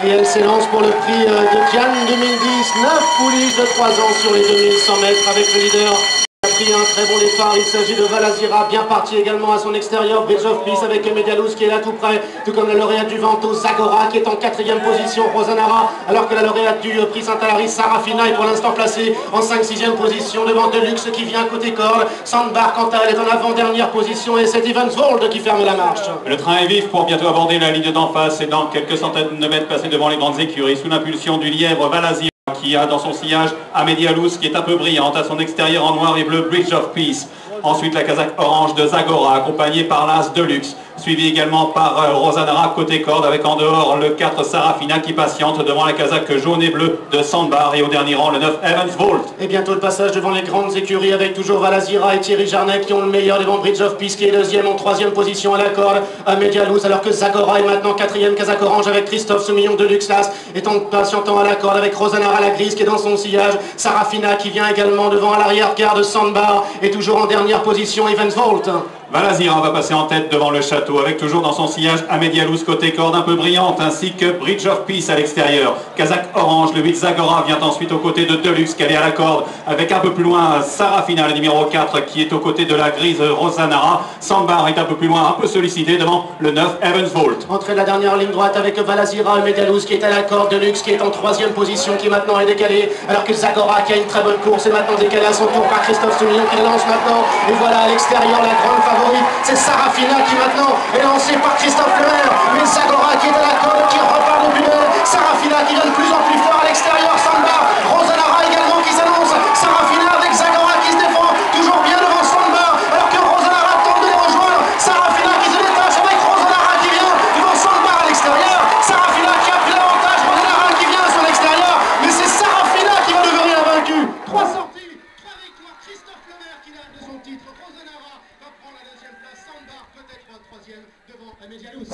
Et elle s'élance pour le prix de Cannes 2010. 9 poulies de 3 ans sur les 2100 mètres avec le leader. A pris un très bon départ, il s'agit de Valazira, bien parti également à son extérieur, Bridge of Peace avec Medialuz qui est là tout près, tout comme la lauréate du Vento, Zagora qui est en 4e position, Rosanara, alors que la lauréate du prix Saint-Alary, Sarafina, est pour l'instant placée en 5-6e position devant Deluxe qui vient côté corde, Sandbar quant à elle est en avant-dernière position et c'est Evansvold qui ferme la marche. Le train est vif pour bientôt aborder la ligne d'en face et dans quelques centaines de mètres passer devant les grandes écuries sous l'impulsion du lièvre Valazira, qui a dans son sillage Medialuz qui est un peu brillante à son extérieur en noir et bleu Bridge of Peace. Ensuite la casaque orange de Zagora accompagnée par l'As Deluxe, suivi également par Rosanara côté corde avec en dehors le 4 Sarafina qui patiente devant la casaque jaune et bleue de Sandbar et au dernier rang le 9 Evansvold. Et bientôt le passage devant les grandes écuries avec toujours Valazira et Thierry Jarnet qui ont le meilleur devant Bridge of Peace qui est deuxième en 3e position à la corde à Medialuz, alors que Zagora est maintenant 4e casaque orange avec Christophe Soumillon de Luxlas étant patientant à la corde avec Rosanara la grise qui est dans son sillage, Sarafina qui vient également devant à l'arrière-garde Sandbar et toujours en dernière position Evansvold. Valazira va passer en tête devant le château avec toujours dans son sillage Medialuz côté corde un peu brillante ainsi que Bridge of Peace à l'extérieur. Casaque orange, le 8 Zagora vient ensuite aux côtés de Deluxe qui est à la corde avec un peu plus loin Sarafina, le numéro 4 qui est aux côtés de la grise Rosanara. Sandbar est un peu plus loin, un peu sollicité devant le 9 Evansvold. Entrée de la dernière ligne droite avec Valazira et Medialuz qui est à la corde, Deluxe qui est en 3e position qui maintenant est décalé alors que Zagora qui a une très bonne course est maintenant décalé à son tour par Christophe Soumillon qui le lance maintenant et voilà à l'extérieur la grande favorite. C'est Sarafina qui maintenant est lancée par Christophe Lemaire, mais Zagora qui est à la corde, qui repart de plus belle, Sarafina qui vient de plus en plus fort à l'extérieur, Sandbar, Rosanara également qui s'annonce, Sarafina avec Zagora qui se défend, toujours bien devant Sandbar, alors que Rosanara tente de les rejoindre, Sarafina qui se détache avec Rosanara qui vient devant Sandbar à l'extérieur, Sarafina qui a pris l'avantage, Rosanara qui vient à son extérieur, mais c'est Sarafina qui va devenir vaincu. 3 sorties, 3 victoires, Christophe Lemaire qui l'a de son titre, Rosanara va prendre la 2e place, Sandbar peut-être 3e devant Medialuz.